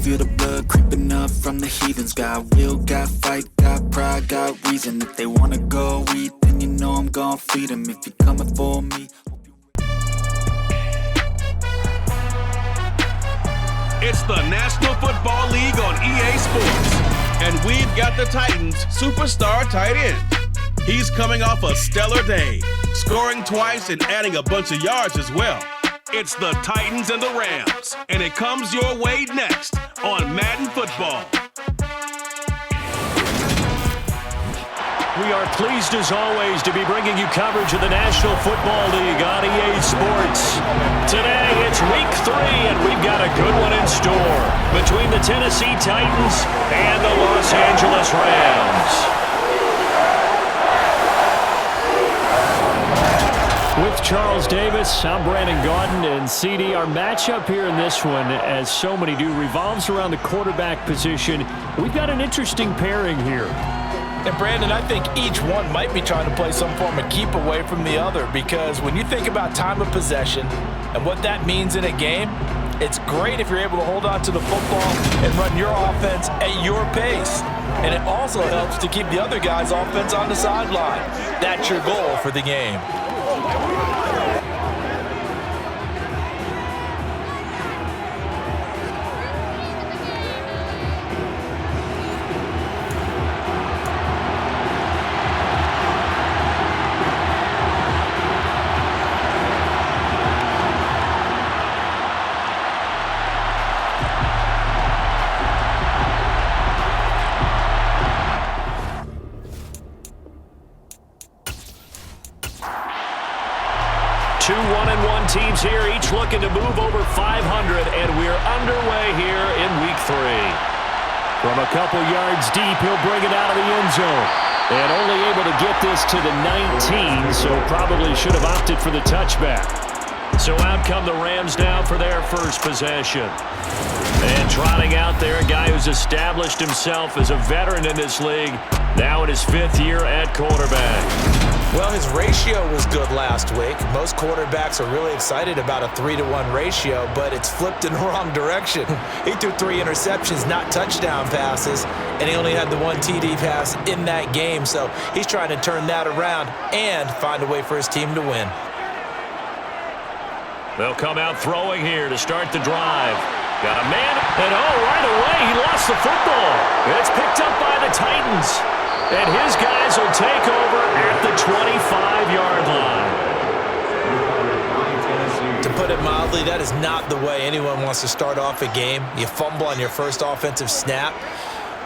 feel the blood creeping up from the heathens. Got will, got fight, got pride, got reason. If they wanna go eat, then you know I'm gon' feed them. If you're coming for me. It's the National Football League on EA Sports. And we've got the Titans' superstar tight end. He's coming off a stellar day, scoring twice and adding a bunch of yards as well. It's the Titans and the Rams, and it comes your way next on Madden Football. We are pleased as always to be bringing you coverage of the National Football League on EA Sports. Today it's week 3 and we've got a good one in store between the Tennessee Titans and the Los Angeles Rams. With Charles Davis, I'm Brandon Gaudin, and CD, our matchup here in this one, as so many do, revolves around the quarterback position. We've got an interesting pairing here. And Brandon, I think each one might be trying to play some form of keep away from the other, because when you think about time of possession and what that means in a game, it's great if you're able to hold on to the football and run your offense at your pace. And it also helps to keep the other guy's offense on the sideline. That's your goal for the game. Two 1-1 teams here, each looking to move over 500, and we're underway here in week 3. From a couple yards deep, he'll bring it out of the end zone. And only able to get this to the 19, so probably should have opted for the touchback. So out come the Rams now for their first possession. And trotting out there, a guy who's established himself as a veteran in this league, now in his 5th year at quarterback. Well, his ratio was good last week. Most quarterbacks are really excited about a 3-to-1 ratio, but it's flipped in the wrong direction. He threw 3 interceptions, not touchdown passes, and he only had the 1 TD pass in that game. So he's trying to turn that around and find a way for his team to win. They'll come out throwing here to start the drive. Got a man, and right away he lost the football. It's picked up by the Titans. And his guys will take over at the 25-yard line. To put it mildly, that is not the way anyone wants to start off a game. You fumble on your first offensive snap.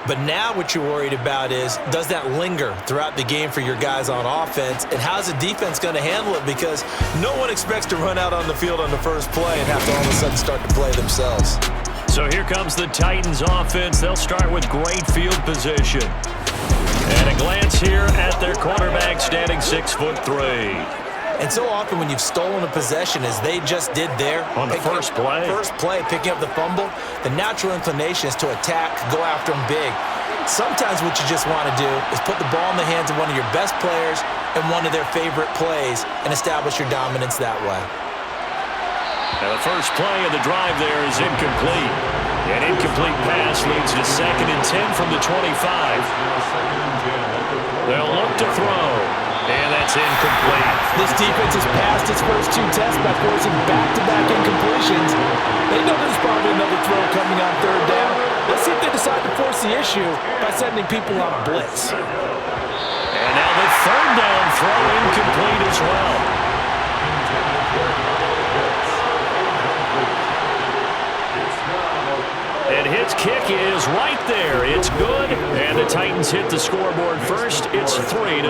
But now what you're worried about is, does that linger throughout the game for your guys on offense? And how's the defense going to handle it? Because no one expects to run out on the field on the first play and have to all of a sudden start to play themselves. So here comes the Titans offense. They'll start with great field position. And a glance here at their quarterback, standing 6'3". And so often when you've stolen a possession, as they just did there, on the first play, picking up the fumble, the natural inclination is to attack, go after them big. Sometimes what you just want to do is put the ball in the hands of one of your best players and one of their favorite plays and establish your dominance that way. Now the first play of the drive there is incomplete. An incomplete pass leads to 2nd and 10 from the 25. They'll look to throw, and that's incomplete. This defense has passed its first 2 tests by forcing back-to-back incompletions. They know there's probably another throw coming on 3rd down. Let's see if they decide to force the issue by sending people on blitz. And now the 3rd down throw incomplete as well. And his kick is right there. It's good. And the Titans hit the scoreboard first. It's 3-0.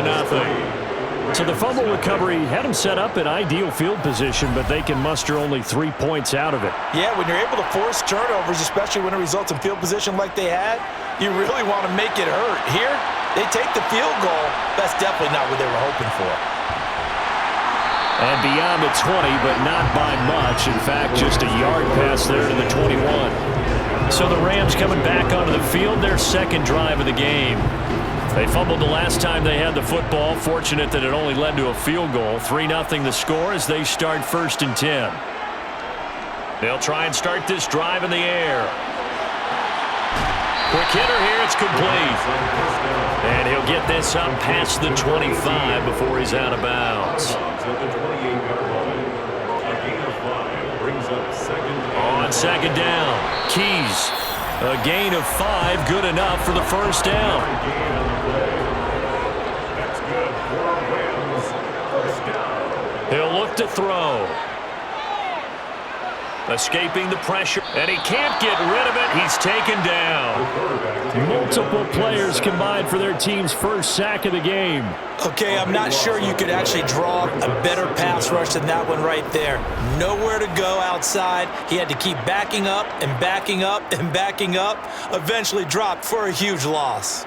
So the fumble recovery had them set up in ideal field position, but they can muster only 3 points out of it. Yeah, when you're able to force turnovers, especially when it results in field position like they had, you really want to make it hurt. Here, they take the field goal. That's definitely not what they were hoping for. And beyond the 20, but not by much. In fact, just a yard pass there to the 21. So the Rams coming back onto the field, their 2nd drive of the game. They fumbled the last time they had the football. Fortunate that it only led to a field goal. 3-0 the score as they start 1st and 10. They'll try and start this drive in the air. quick hitter here. It's complete. And he'll get this up past the 25 before he's out of bounds. On second down, Keys. A gain of 5, good enough for the first down. He'll look to throw. Escaping the pressure, and he can't get rid of it. He's taken down. Multiple players combined for their team's first sack of the game. Okay, I'm not sure you could actually draw a better pass rush than that one right there. Nowhere to go outside. He had to keep backing up and backing up and backing up. Eventually dropped for a huge loss.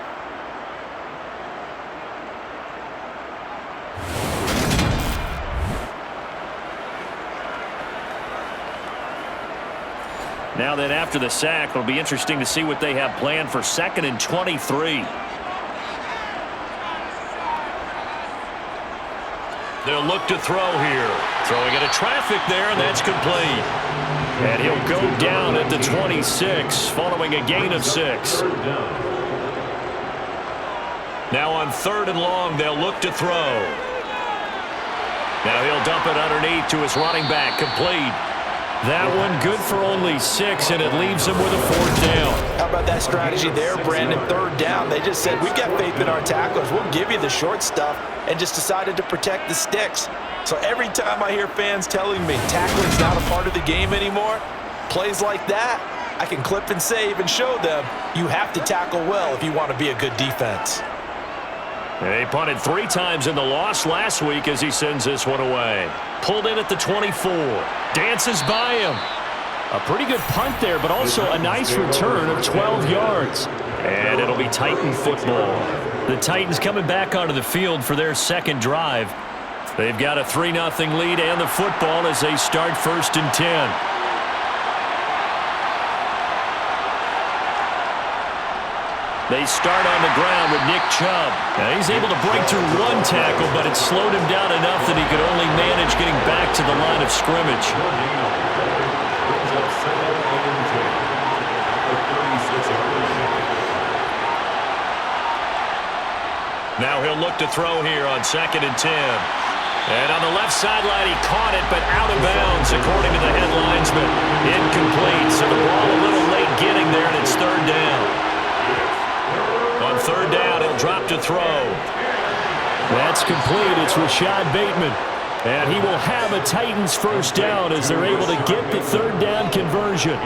Now then, after the sack, it'll be interesting to see what they have planned for 2nd and 23. They'll look to throw here. Throwing into traffic there, and that's complete. And he'll go down at the 26, following a gain of 6. Now on 3rd and long, they'll look to throw. Now he'll dump it underneath to his running back, complete. That one good for only 6, and it leaves him with a 4th down. How about that strategy there, Brandon? 3rd down. They just said, we've got faith in our tacklers. We'll give you the short stuff, and just decided to protect the sticks. So every time I hear fans telling me tackling's not a part of the game anymore, plays like that, I can clip and save and show them you have to tackle well if you want to be a good defense. They punted 3 times in the loss last week as he sends this one away. Pulled in at the 24. Dances by him. A pretty good punt there, but also a nice return of 12 yards. And it'll be Titan football. The Titans coming back onto the field for their 2nd drive. They've got a 3-0 lead and the football as they start 1st and 10. They start on the ground with Nick Chubb. Now he's able to break through 1 tackle, but it slowed him down enough that he could only manage getting back to the line of scrimmage. Now he'll look to throw here on 2nd and 10. And on the left sideline, he caught it, but out of bounds, according to the head linesman. Incomplete, so the ball a little late getting there, and it's 3rd down. On 3rd down, he'll drop to throw. That's complete. It's Rashad Bateman. And he will have a Titans 1st down as they're able to get the 3rd down conversion.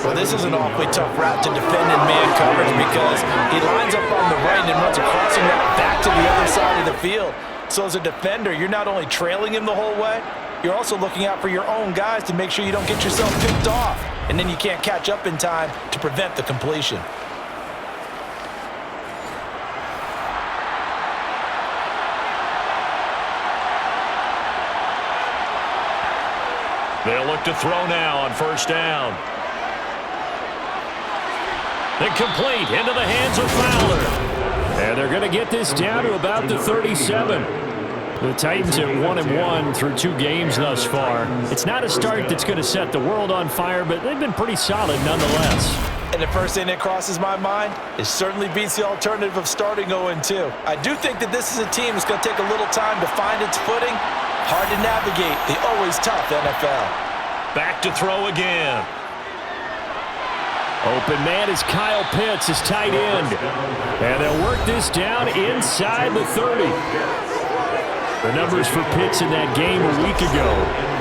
Well, this is an awfully tough route to defend in man coverage because he lines up on the right and then runs a crossing route back to the other side of the field. So as a defender, you're not only trailing him the whole way, you're also looking out for your own guys to make sure you don't get yourself picked off. And then you can't catch up in time to prevent the completion. They'll look to throw now on 1st down. Incomplete into the hands of Fowler. And they're going to get this down to about the 37. The Titans at 1-1 through 2 games thus far. It's not a start that's going to set the world on fire, but they've been pretty solid nonetheless. And the first thing that crosses my mind, it certainly beats the alternative of starting 0-2. I do think that this is a team that's going to take a little time to find its footing. Hard to navigate the always tough NFL. Back to throw again. Open man is Kyle Pitts, his tight end. And they'll work this down inside the 30. The numbers for Pitts in that game a week ago.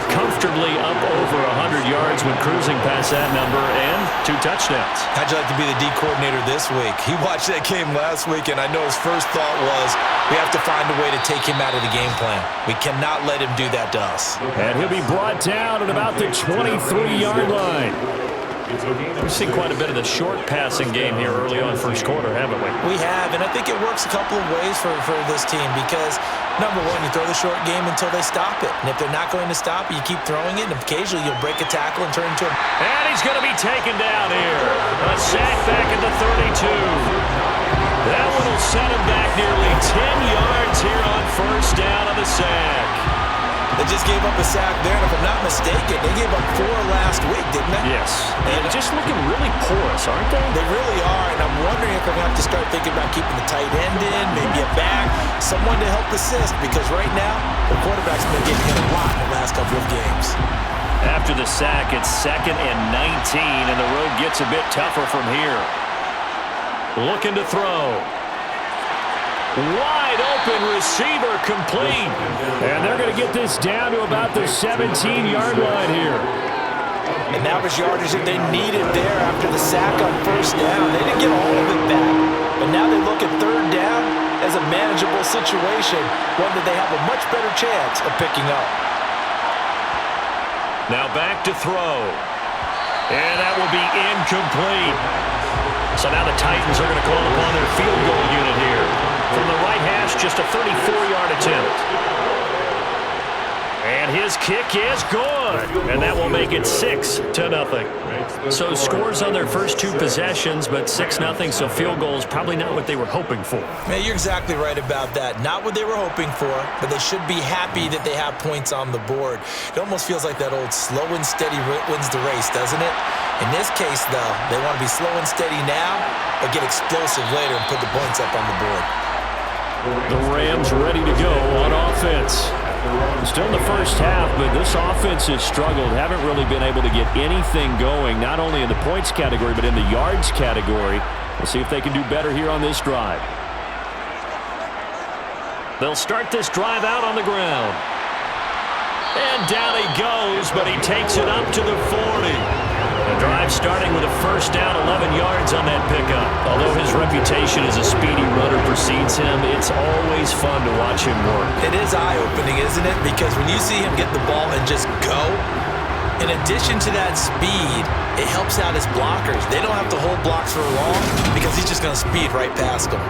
Comfortably up over 100 yards when cruising past that number, and 2 touchdowns. How'd you like to be the D coordinator this week? He watched that game last week, and I know his first thought was, we have to find a way to take him out of the game plan. We cannot let him do that to us. And he'll be brought down at about the 23-yard line. We've seen quite a bit of the short passing game here early on 1st quarter, haven't we? We have, and I think it works a couple of ways for this team because, number one, you throw the short game until they stop it. And if they're not going to stop it, you keep throwing it, and occasionally you'll break a tackle and turn into a... And he's going to be taken down here. A sack back at the 32. That one will set him back nearly 10 yards here on 1st down on the sack. They just gave up a sack there, and if I'm not mistaken, they gave up 4 last week, didn't they? Yes. And just looking really porous, aren't they? They really are, and I'm I'm wondering if they're going to have to start thinking about keeping the tight end in, maybe a back, someone to help assist, because right now, the quarterback's been getting hit a lot in the last couple of games. After the sack, it's 2nd and 19, and the road gets a bit tougher from here. Looking to throw. Wide open receiver complete. And they're going to get this down to about the 17-yard line here. And that was yardage that they needed there after the sack on first down. They didn't get all of it back, but now they look at third down as a manageable situation, one that they have a much better chance of picking up. Now back to throw. And that will be incomplete. So now the Titans are going to call upon their field goal unit here. From the right hash, just a 34-yard attempt. And his kick is good. And that will make it 6-0. So scores on their first 2 possessions, but 6-0, so field goals probably not what they were hoping for. Man, you're exactly right about that. Not what they were hoping for, but they should be happy that they have points on the board. It almost feels like that old slow and steady wins the race, doesn't it? In this case, though, they want to be slow and steady now, but get explosive later and put the points up on the board. The Rams ready to go on offense. Still in the first half, but this offense has struggled. Haven't really been able to get anything going, not only in the points category, but in the yards category. We'll see if they can do better here on this drive. They'll start this drive out on the ground. And down he goes, but he takes it up to the 40. The drive starting with a first down, 11 yards on that pickup. Although his reputation as a speedy runner precedes him, it's always fun to watch him work. It is eye-opening, isn't it? Because when you see him get the ball and just go, in addition to that speed, it helps out his blockers. They don't have to hold blocks for long because he's just going to speed right past them.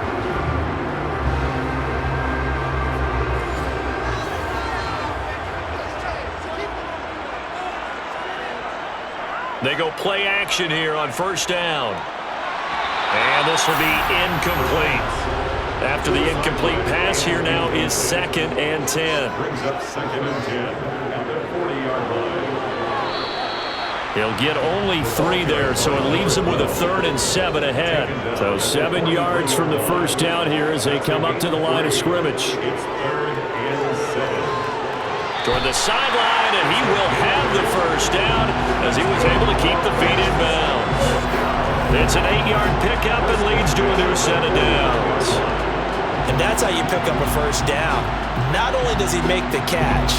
They go play action here on first down. And this will be incomplete. After the incomplete pass, here now is 2nd and 10. Brings up 2nd and 10 at the 40-yard line. He'll get only 3 there, so it leaves him with a 3rd and 7 ahead. So 7 yards from the first down here as they come up to the line of scrimmage. It's 3rd and 7. Toward the sideline, and he will have the first down as he was able to keep the feet in bounds. It's an 8-yard pickup and leads to a new set of downs. And that's how you pick up a first down. Not only does he make the catch,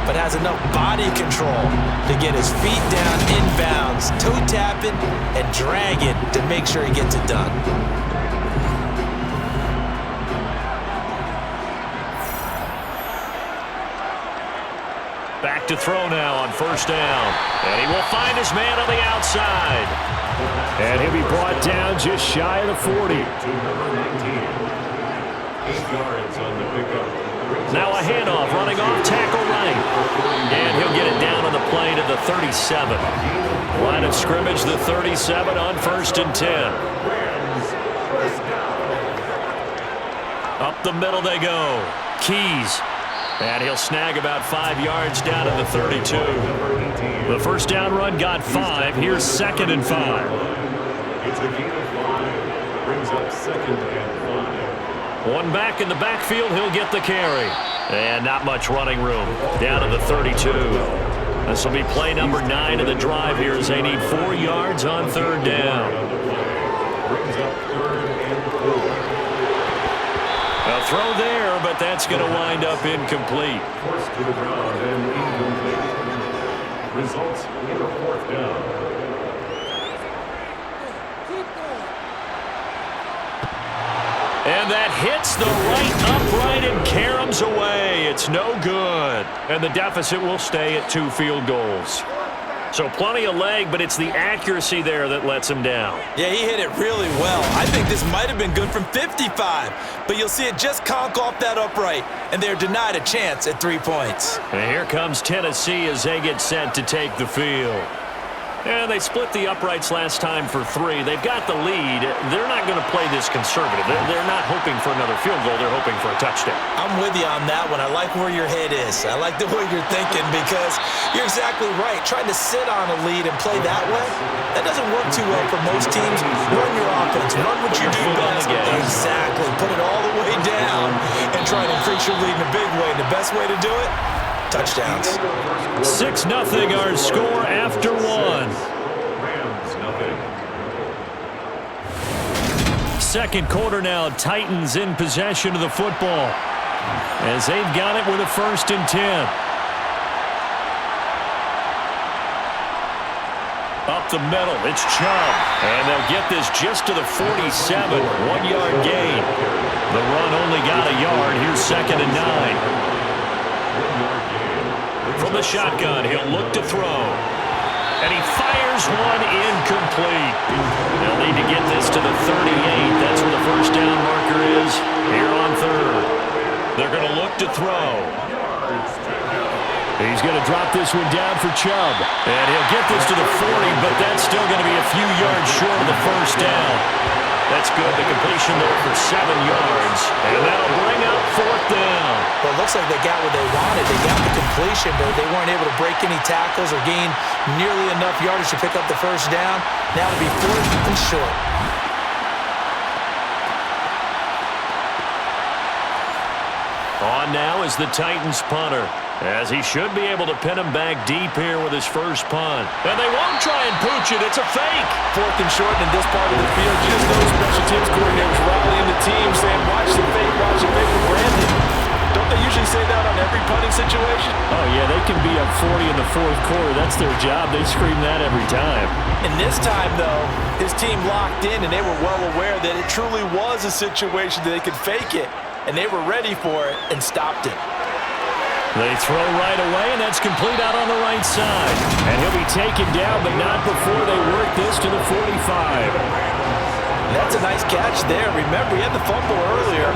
but has enough body control to get his feet down in bounds, toe tapping and dragging to make sure he gets it done. Back to throw now on first down. And he will find his man on the outside. And he'll be brought down just shy of the 40. To number 19. 8 yards on the pickup. Now a handoff running off tackle right. And he'll get it down on the play to the 37. Line of scrimmage, the 37 on 1st and 10. Up the middle they go. Keys. And he'll snag about 5 yards down to the 32. The first down run got 5. Here's 2nd and 5. It's a gain of 5. Brings up 2nd and 5. One back in the backfield. He'll get the carry. And not much running room. Down to the 32. This will be play number 9 of the drive here as they need 4 yards on 3rd down. Brings up 3rd and 4. A throw there, but that's going to wind up incomplete. Forced to the ground and incomplete. Results in a 4th down. And that hits the right upright and caroms away. It's no good. And the deficit will stay at 2 field goals. So plenty of leg, but it's the accuracy there that lets him down. Yeah, he hit it really well. I think this might have been good from 55, but you'll see it just conk off that upright, and they're denied a chance at 3 points. And here comes Tennessee as they get set to take the field. And they split the uprights last time for 3. They've got the lead. They're not going to play this conservative. They're not hoping for another field goal. They're hoping for a touchdown. I'm with you on that one. I like where your head is. I like the way you're thinking because you're exactly right. Trying to sit on a lead and play that way, that doesn't work too well for most teams. Run your offense. Run what you do best. Exactly. Put it all the way down and try to increase your lead in a big way. And the best way to do it? Touchdowns. 6-0 our score after 1. Rams nothing. Second quarter now, Titans in possession of the football as they've got it with a 1st and 10. Up the middle, it's Chubb, and they'll get this just to the 47, 1-yard gain. The run only got a yard. Here's 2nd and 9. From the shotgun, he'll look to throw. And he fires one incomplete. They'll need to get this to the 38. That's where the first down marker is here on 3rd. They're going to look to throw. He's going to drop this one down for Chubb. And he'll get this to the 40, but that's still going to be a few yards short of the first down. That's good. The completion there for 7 yards. And that'll bring up 4th down. Well, it looks like they got what they wanted. They got the completion, but they weren't able to break any tackles or gain nearly enough yardage to pick up the first down. Now it'll be 4th and short. On now is the Titans punter, as he should be able to pin him back deep here with his first punt. And they won't try and pooch it. It's a fake. 4th and short in this part of the field. You just know special teams coordinators rallying the team saying, watch the fake for Brandon. Don't they usually say that on every punting situation? Oh, yeah, they can be up 40 in the 4th quarter. That's their job. They scream that every time. And this time, though, his team locked in, and they were well aware that it truly was a situation that they could fake it, and they were ready for it and stopped it. They throw right away, and that's complete out on the right side. And he'll be taken down, but not before they work this to the 45. That's a nice catch there. Remember, he had the fumble earlier.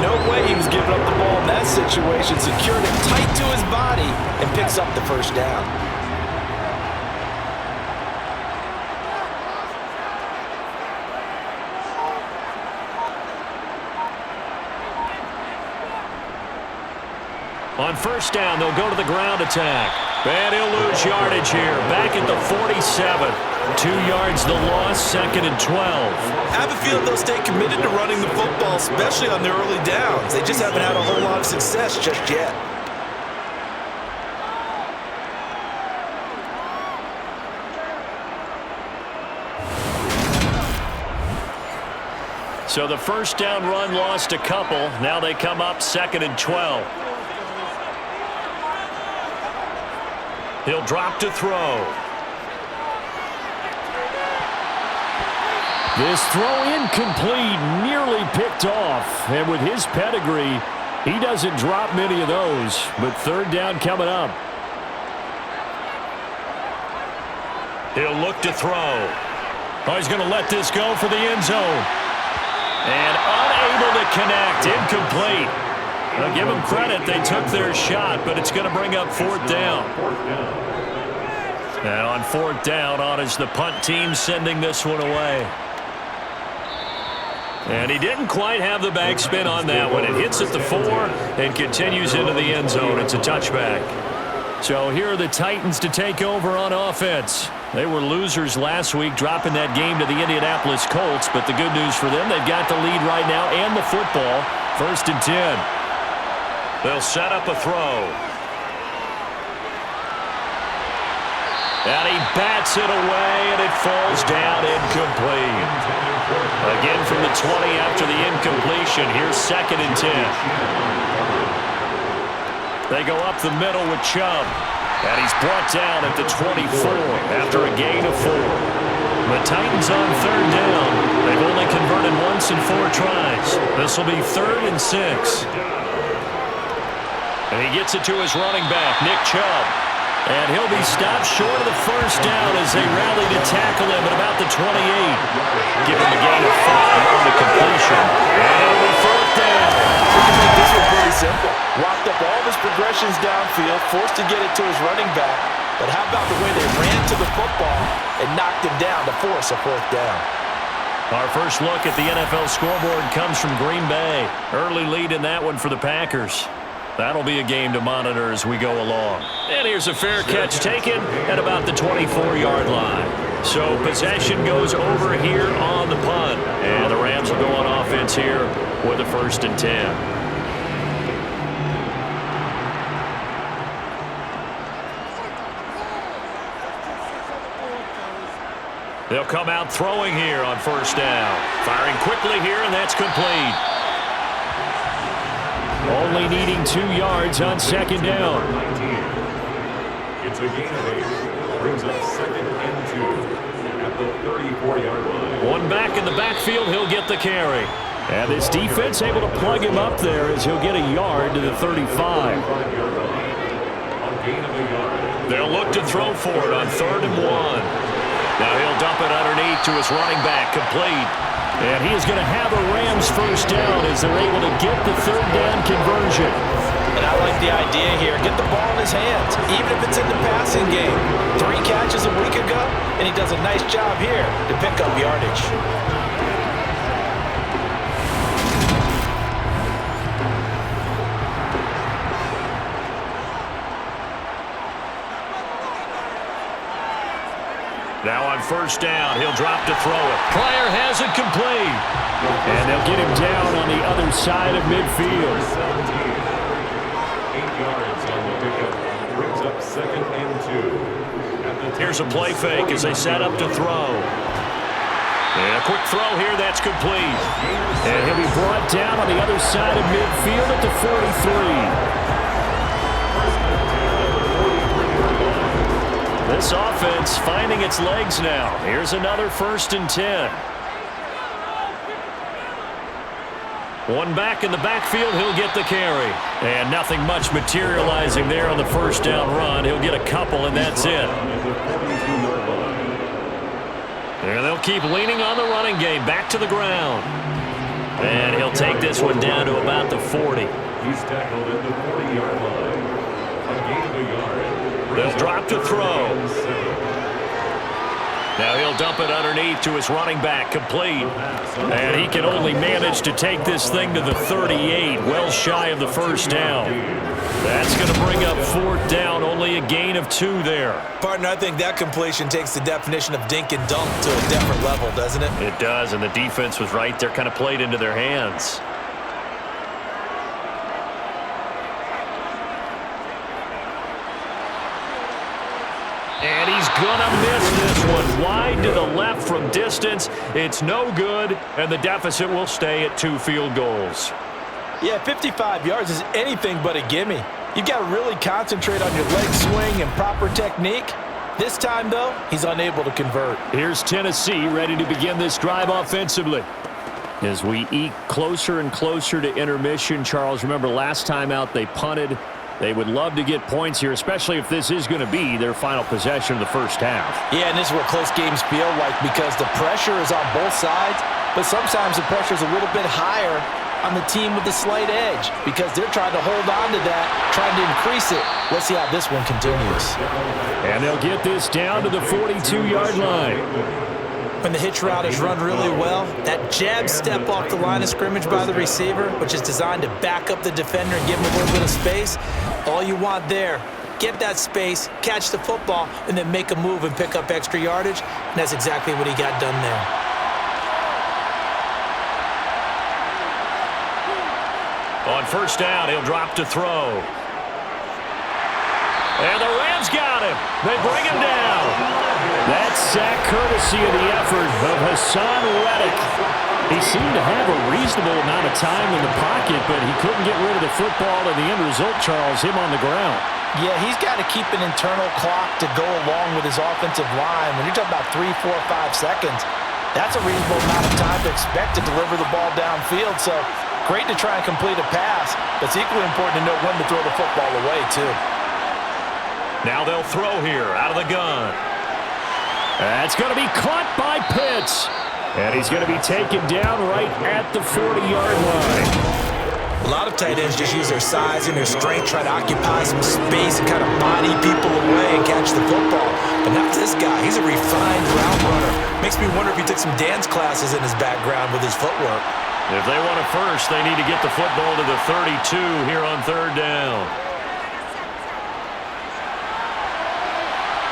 No way he was giving up the ball in that situation. Secured it tight to his body and picks up the first down. On first down, they'll go to the ground attack. And he'll lose yardage here. Back at the 47. 2 yards the loss, 2nd and 12. I have a feeling they'll stay committed to running the football, especially on their early downs. They just haven't had a whole lot of success just yet. So the first down run lost a couple. Now they come up 2nd and 12. He'll drop to throw. This throw incomplete, nearly picked off. And with his pedigree, he doesn't drop many of those. But 3rd down coming up. He'll look to throw. Oh, he's going to let this go for the end zone. And unable to connect, incomplete. I'll give them credit, they took their shot, but it's going to bring up 4th down. And on 4th down, on is the punt team sending this one away. And he didn't quite have the backspin on that one. It hits at the 4 and continues into the end zone. It's a touchback. So here are the Titans to take over on offense. They were losers last week, dropping that game to the Indianapolis Colts. But the good news for them, they've got the lead right now and the football. 1st and 10. They'll set up a throw. And he bats it away, and it falls down incomplete. Again from the 20 after the incompletion. Here's 2nd and 10. They go up the middle with Chubb. And he's brought down at the 24 after a gain of 4. The Titans on 3rd down. They've only converted once in 4 tries. This will be 3rd and 6. And he gets it to his running back, Nick Chubb. And he'll be stopped short of the first down as they rally to tackle him at about the 28. Give him a gain of 5 on the completion. And it'll be 4th down. We can make this one pretty simple. Locked up all of his progressions downfield, forced to get it to his running back. But how about the way they ran to the football and knocked him down to force a 4th down? Our first look at the NFL scoreboard comes from Green Bay. Early lead in that one for the Packers. That'll be a game to monitor as we go along. And here's a fair catch taken at about the 24-yard line. So possession goes over here on the punt. And the Rams will go on offense here with a 1st and 10. They'll come out throwing here on 1st down. Firing quickly here, and that's complete. Only needing 2 yards on 2nd down. It's a gain of 8. Brings up 2nd and 2 at the 34-yard line. One back in the backfield, he'll get the carry. And this defense able to plug him up there as he'll get a yard to the 35. They'll look to throw for it on 3rd and 1. Now he'll dump it underneath to his running back, complete. And he is going to have a Rams 1st down as they're able to get the 3rd down conversion. And I like the idea here. Get the ball in his hands, even if it's in the passing game. 3 catches a week ago, and he does a nice job here to pick up yardage. Now on 1st down, he'll drop to throw it. Pryor has it complete. And they'll get him down on the other side of midfield. 8 yards on the pickup. Brings up 2nd and 2. Here's a play fake as they set up to throw. And a quick throw here, that's complete. And he'll be brought down on the other side of midfield at the 43. This offense finding its legs now. Here's another 1st and 10. One back in the backfield, he'll get the carry. And nothing much materializing there on the 1st down run. He'll get a couple, and that's it. And they'll keep leaning on the running game. Back to the ground. And he'll take this one down to about the 40. He's tackled at the 40-yard line. A gain of a yard. They'll drop to throw. Now he'll dump it underneath to his running back, complete. And he can only manage to take this thing to the 38, well shy of the 1st down. That's going to bring up 4th down, only a gain of 2 there. Partner, I think that completion takes the definition of dink and dunk to a different level, doesn't it? It does, and the defense was right there, kind of played into their hands. And he's gonna miss this one. Wide to the left from distance. It's no good, and the deficit will stay at 2 field goals. Yeah, 55 yards is anything but a gimme. You've got to really concentrate on your leg swing and proper technique. This time, though, he's unable to convert. Here's Tennessee ready to begin this drive offensively. As we eke closer and closer to intermission, Charles, remember last time out they punted. They would love to get points here, especially if this is going to be their final possession of the 1st half. Yeah, and this is what close games feel like because the pressure is on both sides, but sometimes the pressure is a little bit higher on the team with the slight edge because they're trying to hold on to that, trying to increase it. Let's see how this one continues. And they'll get this down to the 42-yard line. When the hitch route is run really well, that jab step off the line of scrimmage by the receiver, which is designed to back up the defender and give him a little bit of space, all you want there, get that space, catch the football, and then make a move and pick up extra yardage, and that's exactly what he got done there. On 1st down, he'll drop to throw. And the Rams got him. They bring him down. That's sack courtesy of the effort of Hassan Reddick. He seemed to have a reasonable amount of time in the pocket, but he couldn't get rid of the football, and the end result, Charles, him on the ground. Yeah, he's got to keep an internal clock to go along with his offensive line. When you're talking about 3, 4, 5 seconds, that's a reasonable amount of time to expect to deliver the ball downfield. So great to try and complete a pass, but it's equally important to know when to throw the football away, too. Now they'll throw here out of the gun. That's going to be caught by Pitts. And he's going to be taken down right at the 40-yard line. A lot of tight ends just use their size and their strength, try to occupy some space and kind of body people away and catch the football. But not this guy. He's a refined route runner. Makes me wonder if he took some dance classes in his background with his footwork. If they want it first, they need to get the football to the 32 here on third down.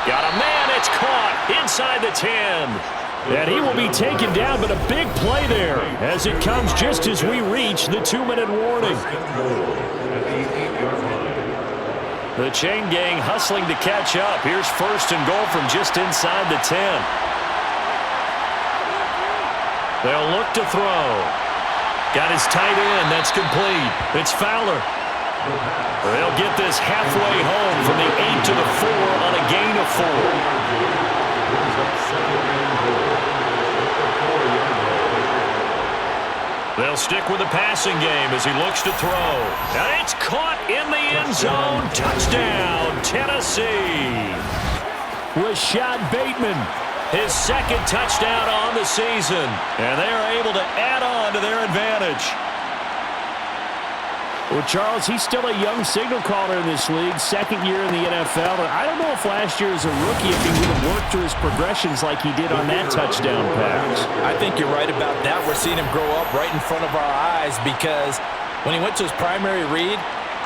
Got a man. It's caught inside the 10. And he will be taken down, but a big play there as it comes just as we reach the 2-minute warning. The chain gang hustling to catch up. Here's first and goal from just inside the 10. They'll look to throw. Got his tight end. That's complete. It's Fowler. They'll get this halfway home from the 8 to the 4 on a gain of 4. They'll stick with the passing game as he looks to throw. And it's caught in the end zone. Touchdown, Tennessee. Rashad Bateman, his second touchdown on the season. And they are able to add on to their advantage. Well, Charles, he's still a young signal caller in this league, second year in the NFL. But I don't know if last year as a rookie, if he would have worked through his progressions like he did on that touchdown pass. I think you're right about that. We're seeing him grow up right in front of our eyes because when he went to his primary read,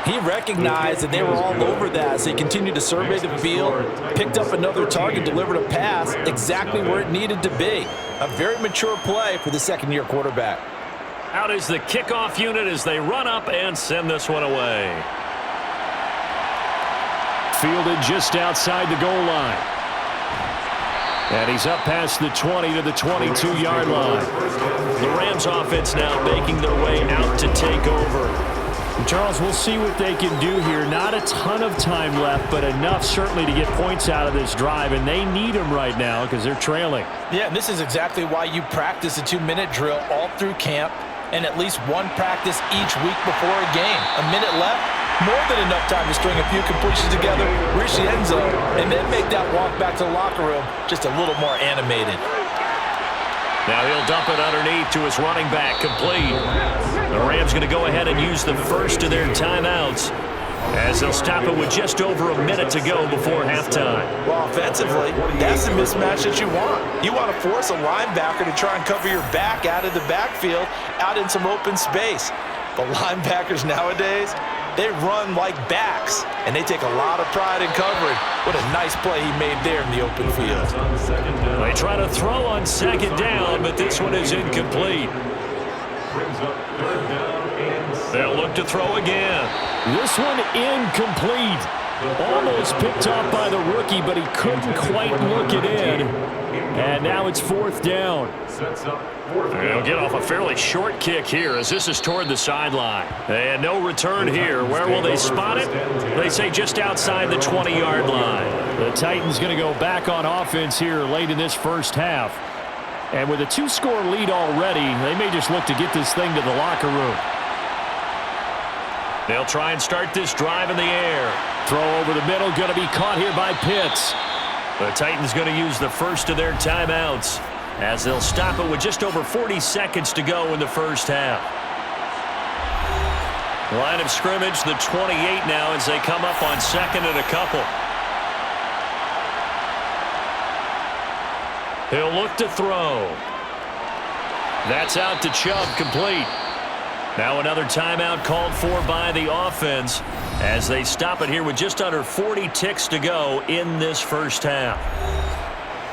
he recognized that they were all over that. So he continued to survey the field, picked up another target, delivered a pass exactly where it needed to be. A very mature play for the second-year quarterback. Out is the kickoff unit as they run up and send this one away. Fielded just outside the goal line. And he's up past the 20 to the 22-yard line. The Rams offense now making their way out to take over. And Charles, we'll see what they can do here. Not a ton of time left, but enough certainly to get points out of this drive, and they need them right now because they're trailing. Yeah, and this is exactly why you practice a 2-minute drill all through camp and at least one practice each week before a game. A minute left, more than enough time to string a few completions together, reach the end zone, and then make that walk back to the locker room just a little more animated. Now he'll dump it underneath to his running back, complete. The Rams going to go ahead and use the first of their timeouts as they'll stop it with just over a minute to go before halftime. Well, offensively, that's the mismatch that you want. You want to force a linebacker to try and cover your back out of the backfield, out in some open space. But linebackers nowadays, they run like backs, and they take a lot of pride in covering. What a nice play he made there in the open field. They try to throw on second down, but this one is incomplete. They'll look to throw again. This one incomplete. Almost picked off by the rookie, but he couldn't quite look it in. And now it's fourth down. They'll get off a fairly short kick here as this is toward the sideline. And no return here. Where will they spot it? They say just outside the 20-yard line. The Titans going to go back on offense here late in this first half. And with a 2-score lead already, they may just look to get this thing to the locker room. They'll try and start this drive in the air. Throw over the middle, going to be caught here by Pitts. The Titans going to use the first of their timeouts as they'll stop it with just over 40 seconds to go in the first half. Line of scrimmage, the 28 now as they come up on second and a couple. He'll look to throw. That's out to Chubb, complete. Now another timeout called for by the offense as they stop it here with just under 40 ticks to go in this first half.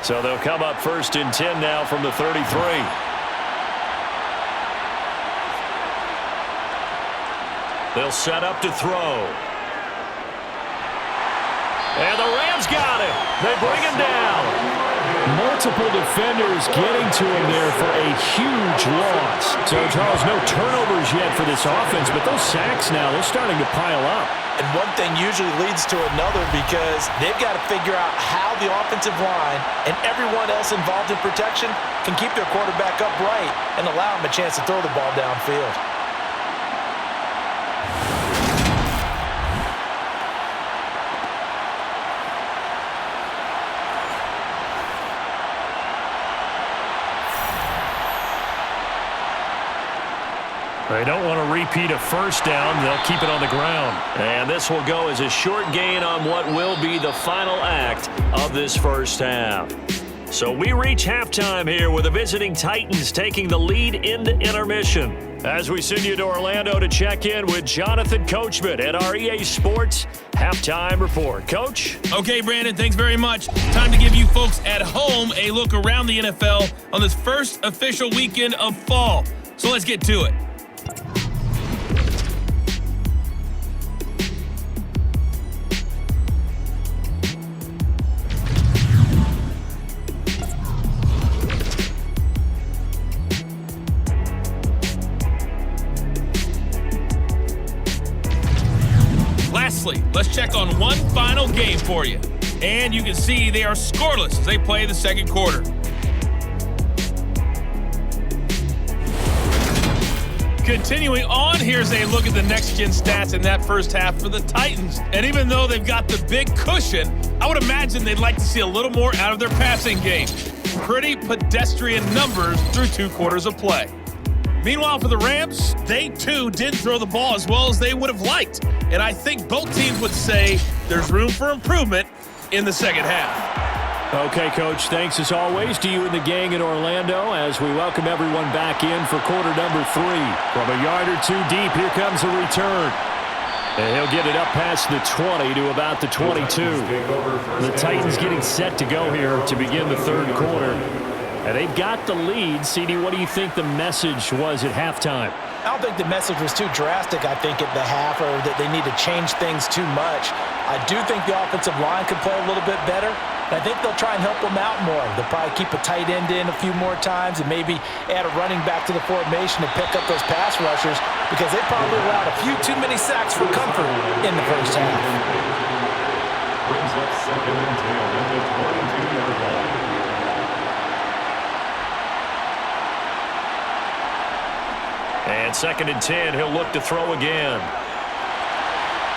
So they'll come up first and 10 now from the 33. They'll set up to throw. And the Rams got him. They bring him down. Multiple defenders getting to him there for a huge loss. So, Charles, no turnovers yet for this offense, but those sacks now, they're starting to pile up. And one thing usually leads to another because they've got to figure out how the offensive line and everyone else involved in protection can keep their quarterback upright and allow him a chance to throw the ball downfield. They don't want to repeat a first down. They'll keep it on the ground. And this will go as a short gain on what will be the final act of this first half. So we reach halftime here with the visiting Titans taking the lead into intermission. As we send you to Orlando to check in with Jonathan Coachman at our EA Sports Halftime Report. Coach? Okay, Brandon, thanks very much. Time to give you folks at home a look around the NFL on this first official weekend of fall. So let's get to it. Lastly, let's check on one final game for you. And you can see they are scoreless as they play the second quarter. Continuing on, here's a look at the next-gen stats in that first half for the Titans. And even though they've got the big cushion, I would imagine they'd like to see a little more out of their passing game. Pretty pedestrian numbers through 2 quarters of play. Meanwhile, for the Rams, they too didn't throw the ball as well as they would have liked. And I think both teams would say there's room for improvement in the second half. Okay, Coach, thanks as always to you and the gang in Orlando as we welcome everyone back in for quarter number 3. From a yard or 2 deep, here comes the return. And he'll get it up past the 20 to about the 22. The Titans getting set to go here to begin the third quarter. And they've got the lead. CD, what do you think the message was at halftime? I don't think the message was too drastic, I think, at the half, or that they need to change things too much. I do think the offensive line could play a little bit better. And I think they'll try and help them out more. They'll probably keep a tight end in a few more times and maybe add a running back to the formation to pick up those pass rushers because they probably allowed a few too many sacks for comfort in the first half. Brings up 2nd and 10 at the 22-yard line. And 2nd and 10, he'll look to throw again.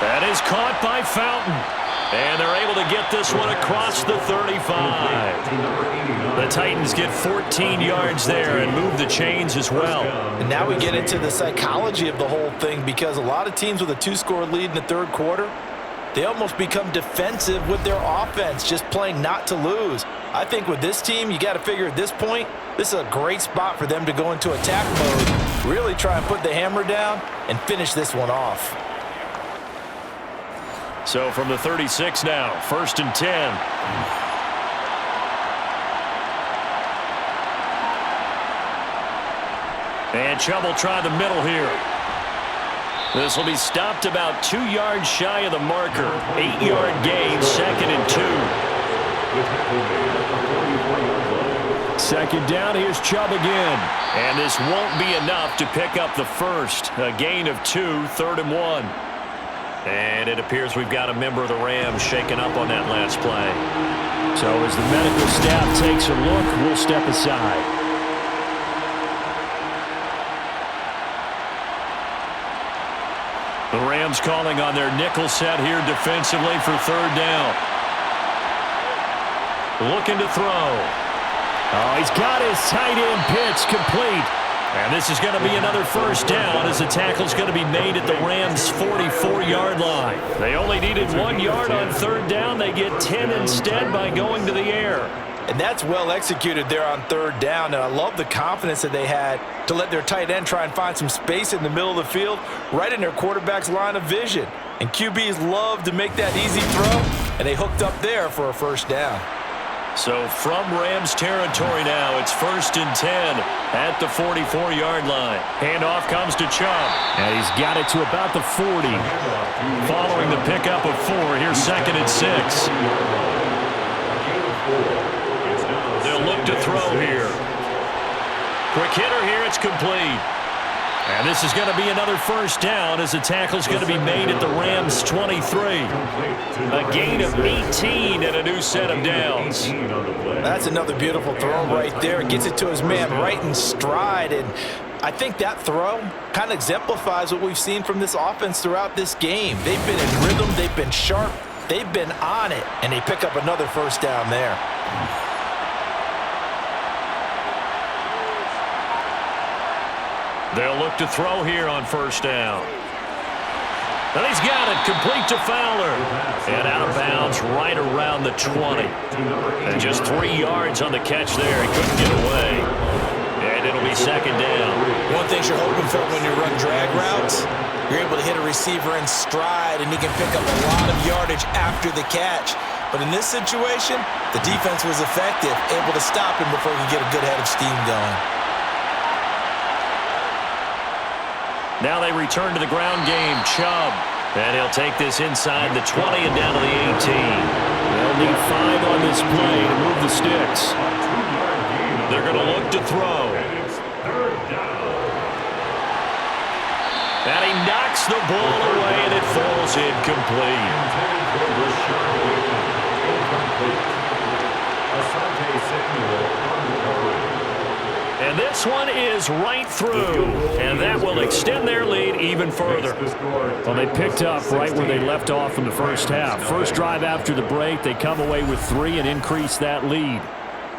That is caught by Fountain. And they're able to get this one across the 35. The Titans get 14 yards there and move the chains as well. And now we get into the psychology of the whole thing because a lot of teams with a 2-score lead in the third quarter, they almost become defensive with their offense, just playing not to lose. I think with this team, you got to figure at this point, this is a great spot for them to go into attack mode, really try and put the hammer down and finish this one off. So from the 36 now, 1st and 10. And Chubb will try the middle here. This will be stopped about 2 yards shy of the marker. 8-yard gain, 2nd and 2. 2nd down, here's Chubb again. And this won't be enough to pick up the first. A gain of 2, 3rd and 1. And it appears we've got a member of the Rams shaken up on that last play. So as the medical staff takes a look, we'll step aside. The Rams calling on their nickel set here defensively for 3rd down. Looking to throw. Oh, he's got his tight end pitch complete. And this is going to be another first down as the tackle's going to be made at the Rams' 44-yard line. They only needed 1 yard on 3rd down. They get 10 instead by going to the air. And that's well executed there on 3rd down. And I love the confidence that they had to let their tight end try and find some space in the middle of the field, right in their quarterback's line of vision. And QBs love to make that easy throw, and they hooked up there for a first down. So from Rams territory now, it's 1st and 10 at the 44-yard line. Handoff comes to Chubb. And he's got it to about the 40. Following the pickup of 4, here's 2nd and 6. They'll look to throw here. Quick hitter here, it's complete. And this is going to be another first down as the tackle's going to be made at the Rams' 23. A gain of 18 and a new set of downs. That's another beautiful throw right there. It gets it to his man right in stride. And I think that throw kind of exemplifies what we've seen from this offense throughout this game. They've been in rhythm. They've been sharp. They've been on it. And they pick up another first down there. They'll look to throw here on first down. And he's got it, complete to Fowler. And out of bounds right around the 20. And just 3 yards on the catch there. He couldn't get away. And it'll be second down. One thing you're hoping for when you run drag routes, you're able to hit a receiver in stride, and he can pick up a lot of yardage after the catch. But in this situation, the defense was effective, able to stop him before he could get a good head of steam going. Now they return to the ground game. Chubb. And he'll take this inside the 20 and down to the 18. They'll need 5 on this play to move the sticks. They're going to look to throw. And he knocks the ball away, and it falls incomplete. And this one is right through, and that will extend their lead even further. Well, they picked up right where they left off in the first half. First drive after the break, they come away with 3 and increase that lead.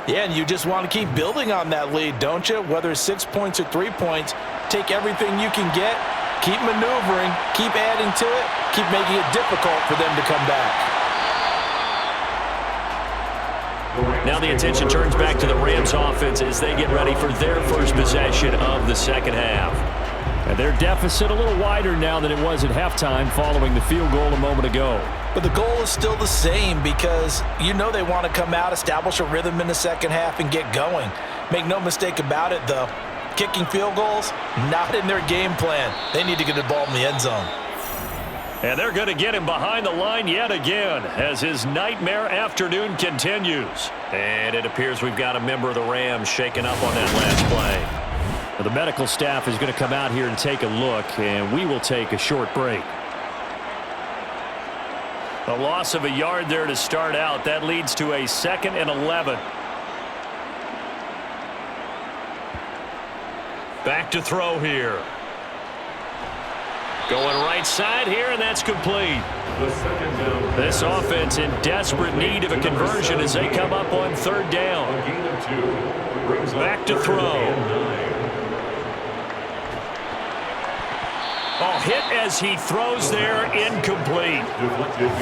Yeah, and you just want to keep building on that lead, don't you? Whether it's 6 points or 3 points, take everything you can get, keep maneuvering, keep adding to it, keep making it difficult for them to come back. Now the attention turns back to the Rams offense as they get ready for their first possession of the second half. And their deficit a little wider now than it was at halftime following the field goal a moment ago. But the goal is still the same because you know they want to come out, establish a rhythm in the second half, and get going. Make no mistake about it, though. Kicking field goals, not in their game plan. They need to get the ball in the end zone. And they're going to get him behind the line yet again as his nightmare afternoon continues. And it appears we've got a member of the Rams shaken up on that last play. Well, the medical staff is going to come out here and take a look, and we will take a short break. A loss of a yard there to start out. That leads to a 2nd and 11. Back to throw here. Going right side here, and that's complete. This offense in desperate need of a conversion as they come up on 3rd down. Back to throw. Oh, hit as he throws there, incomplete. I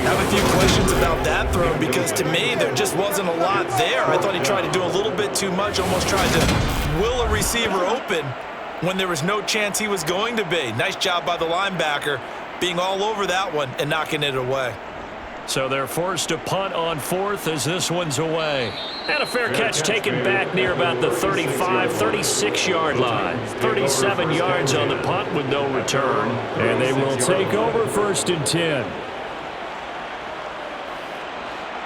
have a few questions about that throw because to me there just wasn't a lot there. I thought he tried to do a little bit too much, almost tried to will a receiver open when there was no chance he was going to be. Nice job by the linebacker being all over that one and knocking it away. So they're forced to punt on 4th as this one's away. And a fair catch taken back near about the 35, 36-yard line. 37 yards on the punt with no return. And they will take over 1st and 10.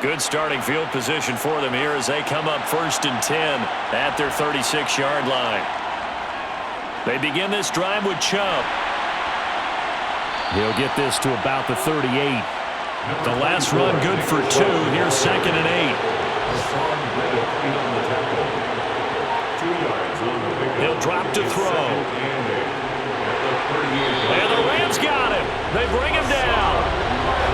Good starting field position for them here as they come up 1st and 10 at their 36-yard line. They begin this drive with Chubb. He'll get this to about the 38. The last run good for 2. Here's 2nd and 8. He'll drop to throw. And the Rams got him. They bring him down.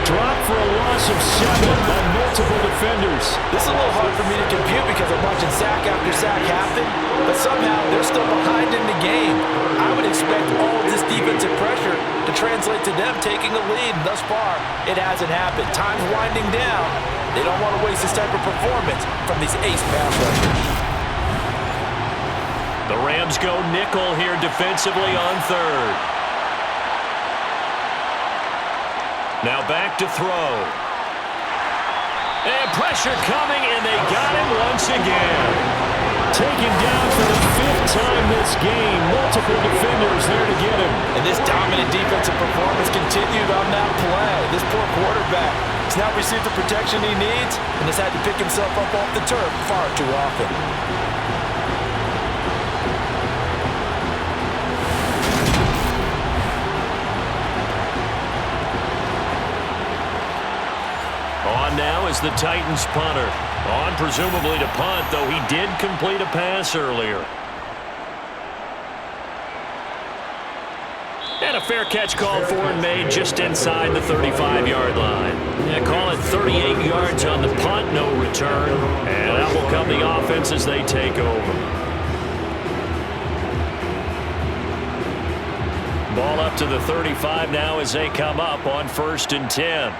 Drop for a loss of 7 on multiple defenders. This is a little hard for me to compute because I'm watching sack after sack happen, but somehow they're still behind in the game. I would expect all of this defensive pressure to translate to them taking a lead, and thus far, it hasn't happened. Time's winding down. They don't want to waste this type of performance from these ace pass rushers. The Rams go nickel here defensively on 3rd. Now back to throw. And pressure coming, and they got him once again. Taken down for the 5th time this game. Multiple defenders there to get him. And this dominant defensive performance continued on that play. This poor quarterback has not received the protection he needs and has had to pick himself up off the turf far too often. On now is the Titans punter. On presumably to punt, though he did complete a pass earlier. And a fair catch called for and made just inside the 35-yard line. Yeah, call it 38 yards on the punt, no return. And that will come the offense as they take over. ball up to the 35 now as they come up on 1st and 10.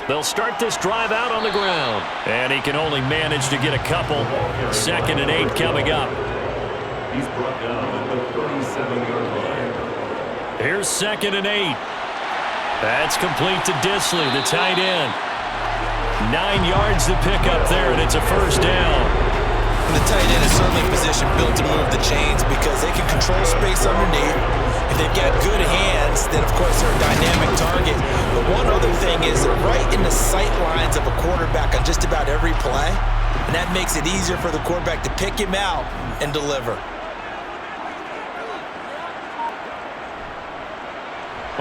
They'll start this drive out on the ground. And he can only manage to get a couple. 2nd and 8 coming up. He's brought down at the 37-yard line. Here's 2nd and 8. That's complete to Disley, the tight end. 9 yards to pick up there, and it's a 1st down. The tight end is certainly a position built to move the chains because they can control space underneath. If they've got good hands, then of course they're a dynamic target. But one other thing is they're right in the sight lines of a quarterback on just about every play. And that makes it easier for the quarterback to pick him out and deliver.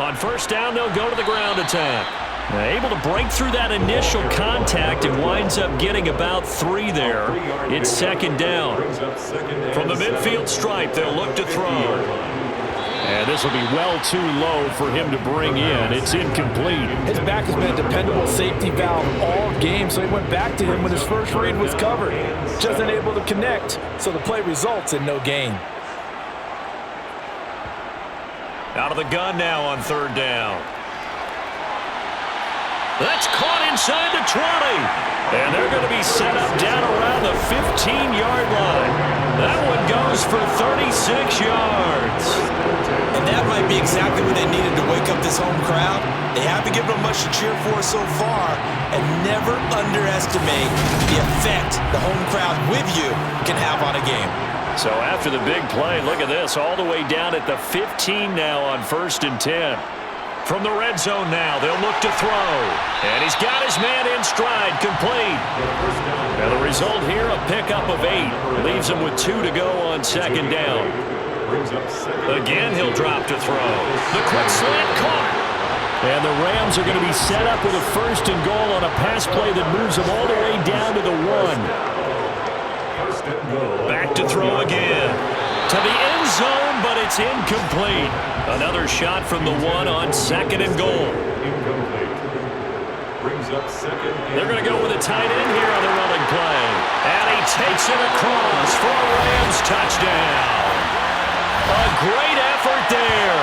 On 1st down, they'll go to the ground attack. Able to break through that initial contact and winds up getting about 3 there. It's 2nd down. From the midfield stripe, they'll look to throw. And this will be well too low for him to bring in. It's incomplete. His back has been a dependable safety valve all game, so he went back to him when his first read was covered. Just unable to connect, so the play results in no gain. Out of the gun now on 3rd down. That's caught inside the 20. And they're going to be set up down around the 15-yard line. That one goes for 36 yards. And that might be exactly what they needed to wake up this home crowd. They haven't given them much to cheer for so far. And never underestimate the effect the home crowd with you can have on a game. So after the big play, look at this, all the way down at the 15 now on 1st and 10. From the red zone now, they'll look to throw. And he's got his man in stride, complete. Now the result here, a pickup of 8. Leaves him with 2 to go on 2nd down. Again, he'll drop to throw. The quick slant caught. And the Rams are going to be set up with a 1st and goal on a pass play that moves them all the way down to the 1. Back to throw again. To the end zone, but it's incomplete. Another shot from the 1 on 2nd and goal. They're going to go with a tight end here on the running play. And he takes it across for a Rams touchdown. A great effort there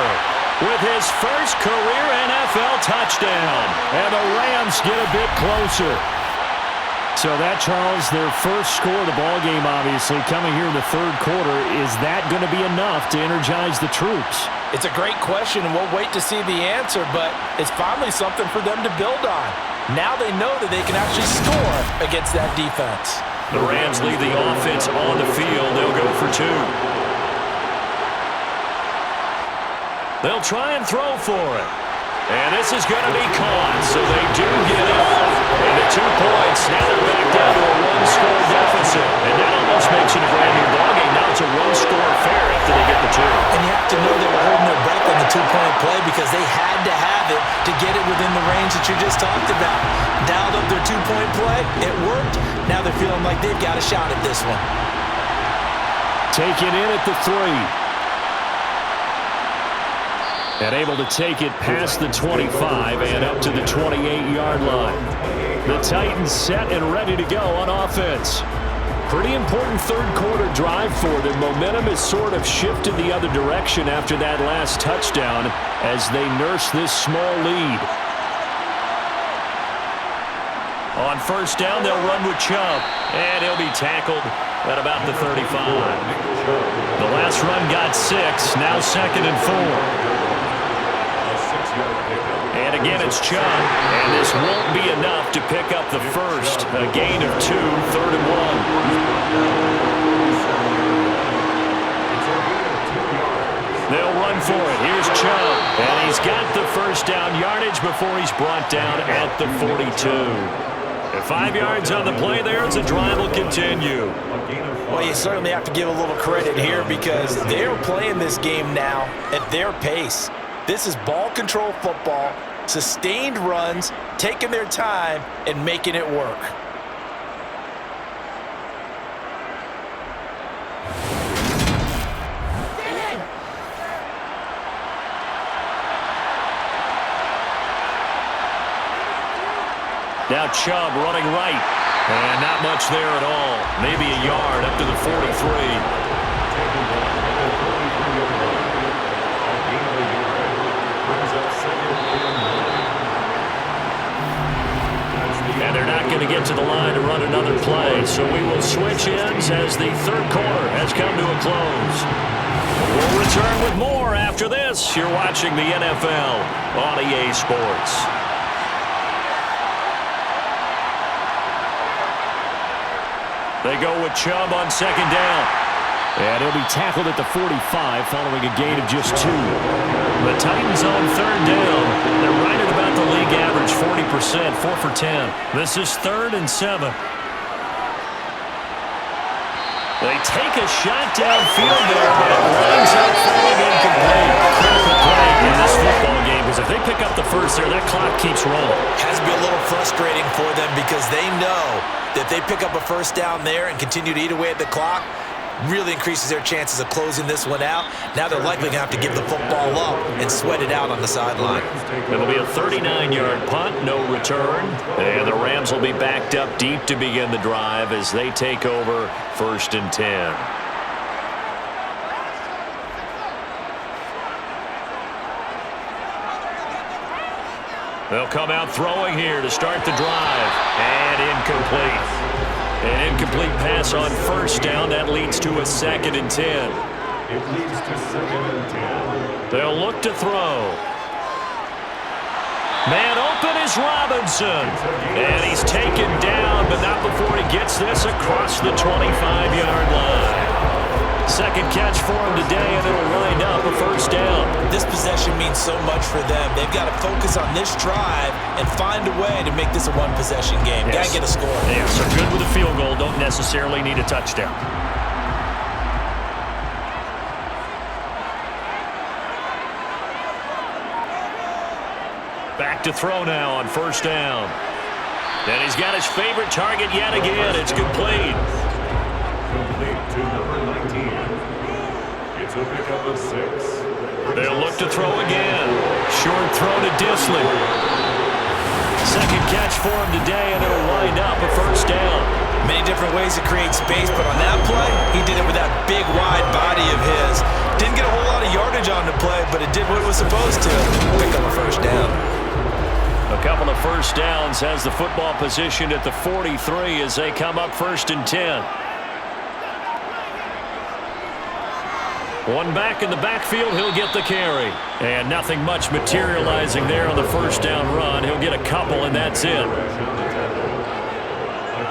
with his first career NFL touchdown. And the Rams get a bit closer. So that, Charles, their first score of the ballgame, obviously, coming here in the 3rd quarter. Is that going to be enough to energize the troops? It's a great question, and we'll wait to see the answer, but it's finally something for them to build on. Now they know that they can actually score against that defense. The Rams leave the offense on the field. They'll go for 2. They'll try and throw for it. And this is going to be caught, so they do get it. And the 2 points, now they're back down to a 1-score deficit. And that almost makes it a brand-new ballgame. Now it's a 1-score affair after they get the 2. And you have to know they were holding their breath on the 2-point play because they had to have it to get it within the range that you just talked about. Dialed up their 2-point play. It worked. Now they're feeling like they've got a shot at this one. Take it in at the 3. And able to take it past the 25 and up to the 28-yard line. The Titans set and ready to go on offense. Pretty important 3rd quarter drive for them. Momentum has sort of shifted the other direction after that last touchdown as they nurse this small lead. On 1st down, they'll run with Chubb. And he'll be tackled at about the 35. The last run got 6. Now 2nd and 4. And again, it's Chubb, and this won't be enough to pick up the 1st. A gain of 2, 3rd and 1. They'll run for it. Here's Chubb, and he's got the 1st down yardage before he's brought down at the 42. And 5 yards on the play there as the drive will continue. Well, you certainly have to give a little credit here because they're playing this game now at their pace. This is ball control football, sustained runs, taking their time, and making it work. Now Chubb running right. And not much there at all. Maybe a yard up to the 43. switch ends as the third quarter has come to a close. We'll return with more after this. You're watching the NFL on EA Sports. They go with Chubb on second down. And he'll be tackled at the 45 following a gain of just 2. The Titans on third down. They're right at about the league average, 40%, 4 for 10. This is 3rd and 7. They take a shot downfield there, but it lines up falling incomplete. Critical play in this football game, because if they pick up the first there, that clock keeps rolling. Has to be a little frustrating for them because they know that if they pick up a first down there and continue to eat away at the clock, really increases their chances of closing this one out. Now they're likely going to have to give the football up and sweat it out on the sideline. It'll be a 39-yard punt, no return. And the Rams will be backed up deep to begin the drive as they take over 1st and 10. They'll come out throwing here to start the drive. And incomplete. An incomplete pass on first down. That leads to a 2nd and 10. It leads to 2nd and 10. They'll look to throw. Man open is Robinson. And he's taken down, but not before he gets this across the 25-yard line. Second catch for him today, and it'll wind up a first down. This possession means so much for them. They've got to focus on this drive and find a way to make this a one-possession game. Yes. Got to get a score. Yeah, so good with a field goal. Don't necessarily need a touchdown. Back to throw now on first down. And he's got his favorite target yet again. It's complete. Complete to number 19. It's a pickup of 6. They'll look to throw again. Short throw to Disley. Second catch for him today, and it'll wind up a first down. Many different ways to create space, but on that play, he did it with that big, wide body of his. Didn't get a whole lot of yardage on the play, but it did what it was supposed to. Pick up a first down. A couple of first downs has the football position at the 43 as they come up 1st and 10. One back in the backfield, he'll get the carry. And nothing much materializing there on the first down run. He'll get a couple, and that's it. A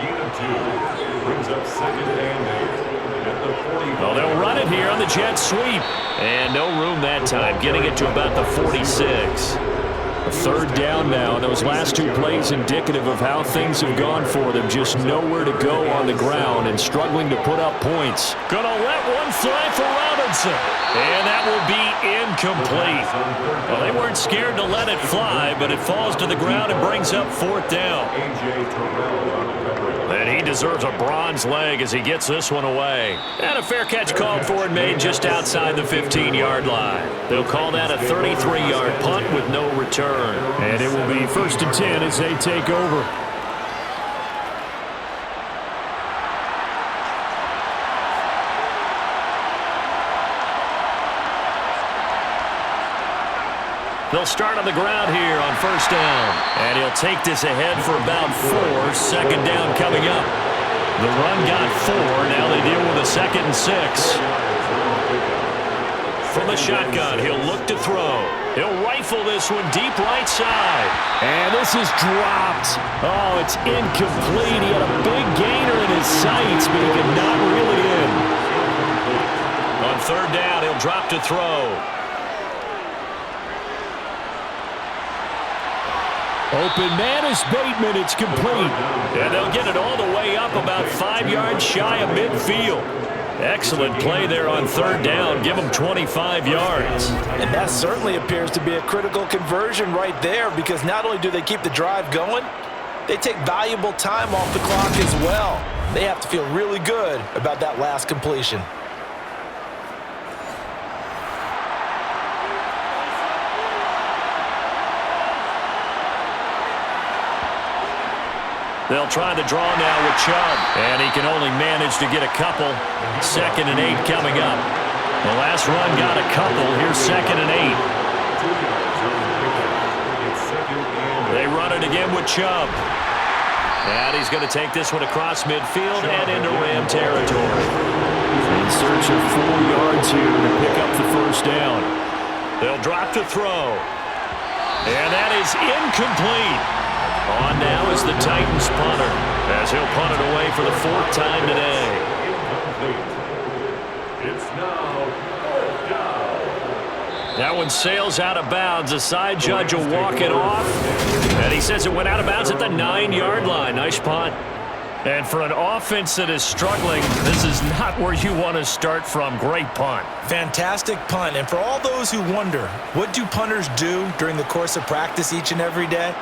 gain of 2 brings up 2nd and 8 at the 45. Well, they'll run it here on the jet sweep. And no room that time, getting it to about the 46. A third down now, and those last 2 plays indicative of how things have gone for them. Just nowhere to go on the ground and struggling to put up points. Gonna let one fly for Robinson. And that will be incomplete. Well, they weren't scared to let it fly, but it falls to the ground and brings up 4th down. And he deserves a bronze leg as he gets this one away. And a fair catch called for and made just outside the 15-yard line. They'll call that a 33-yard punt with no return. And it will be 1st and 10 as they take over. They'll start on the ground here on first down. And he'll take this ahead for about 4. Second down coming up. The run got 4. Now they deal with a 2nd and 6. From the shotgun, he'll look to throw. He'll rifle this one deep right side. And this is dropped. Oh, it's incomplete. He had a big gainer in his sights, but he could not reel it in. On third down, he'll drop to throw. Open man is Bateman. It's complete. And they'll get it all the way up about 5 yards shy of midfield. Excellent play there on third down. Give them 25 yards. And that certainly appears to be a critical conversion right there, because not only do they keep the drive going, they take valuable time off the clock as well. They have to feel really good about that last completion. They'll try the draw now with Chubb, and he can only manage to get a couple. 2nd and 8 coming up. The last run got a couple. Here's 2nd and 8. They run it again with Chubb. And he's going to take this one across midfield and into Ram territory. In search of 4 yards here to pick up the first down. They'll drop to throw. And that is incomplete. On now is the Titans punter, as he'll punt it away for the 4th time today. It's now 4th down. That one sails out of bounds. The side judge will walk it off. And he says it went out of bounds at the 9-yard line. Nice punt. And for an offense that is struggling, this is not where you want to start from. Great punt. Fantastic punt. And for all those who wonder, what do punters do during the course of practice each and every day?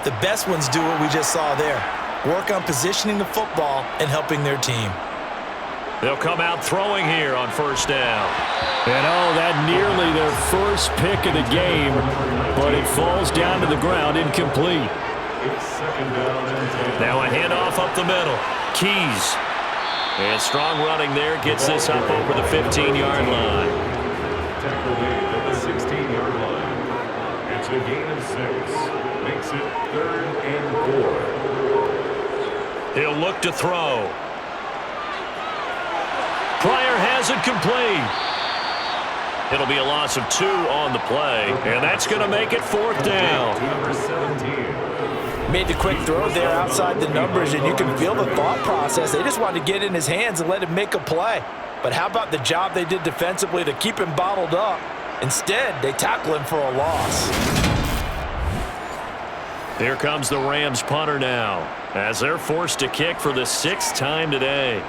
The best ones do what we just saw there. Work on positioning the football and helping their team. They'll come out throwing here on 1st down. And that nearly their first pick of the game, but it falls down to the ground incomplete. It's 2nd down and 10. Now a handoff up the middle. Keys. And strong running there gets this up over the 15-yard line. Tackle made at the 16-yard line. It's a gain of 6. Makes it 3rd and 4. He'll look to throw. Pryor has it complete. It'll be a loss of 2 on the play, and that's going to make it 4th down. Number 17. Made the quick throw there outside the numbers, and you can feel the thought process. They just wanted to get in his hands and let him make a play. But how about the job they did defensively to keep him bottled up? Instead, they tackle him for a loss. Here comes the Rams punter now, as they're forced to kick for the 6th time today.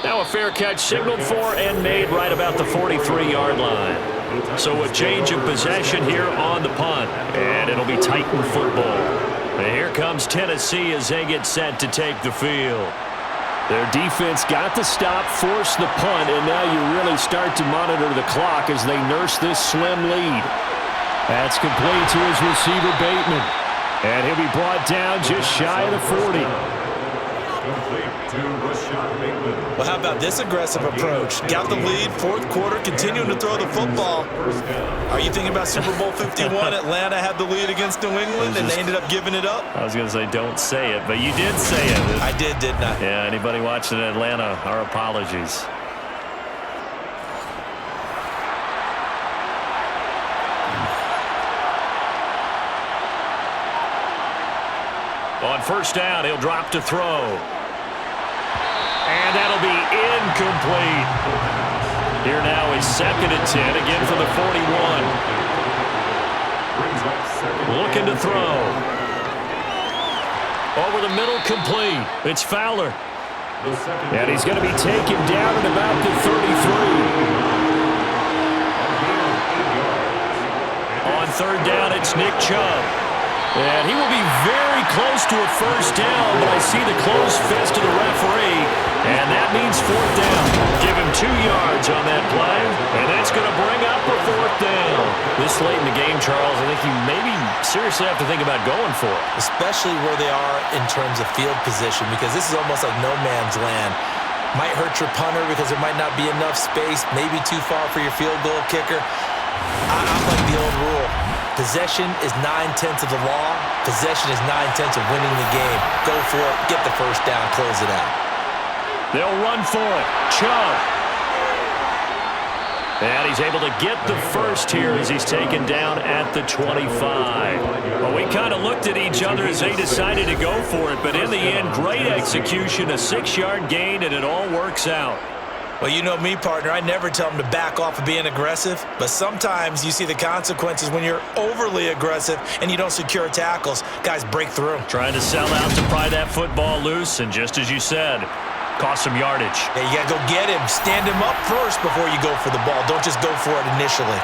Now a fair catch signaled for and made right about the 43-yard line. So a change of possession here on the punt, and it'll be Titan football. And here comes Tennessee as they get set to take the field. Their defense got the stop, forced the punt, and now you really start to monitor the clock as they nurse this slim lead. That's complete to his receiver, Bateman. And he'll be brought down just shy of the 40. Well, how about this aggressive approach? Got the lead, 4th quarter, continuing to throw the football. Are you thinking about Super Bowl 51? Atlanta had the lead against New England, and they ended up giving it up? I was going to say don't say it, but you did say it. I did, didn't I? Yeah, anybody watching Atlanta, our apologies. On 1st down, he'll drop to throw. And that'll be incomplete. Here now is 2nd and 10, again from the 41. Looking to throw. Over the middle, complete. It's Fowler. And he's going to be taken down at about the 33. On 3rd down, it's Nick Chubb. And he will be very close to a 1st down, but I see the closed fist of the referee, and that means 4th down. Give him 2 yards on that play, and that's going to bring up a 4th down. This late in the game, Charles, I think you maybe seriously have to think about going for it. Especially where they are in terms of field position, because this is almost like no man's land. Might hurt your punter because there might not be enough space, maybe too far for your field goal kicker. I'm like the old rule. Possession is 9/10 of the law. Possession is 9/10 of winning the game. Go for it. Get the 1st down. Close it out. They'll run for it. Chubb. And he's able to get the first here as he's taken down at the 25. Well, we kind of looked at each other as they decided to go for it, but in the end, great execution, a 6-yard gain, and it all works out. Well, you know me, partner. I never tell them to back off of being aggressive, but sometimes you see the consequences when you're overly aggressive and you don't secure tackles. Guys break through. Trying to sell out to pry that football loose, and just as you said, cost some yardage. Yeah, you got to go get him. Stand him up first before you go for the ball. Don't just go for it initially.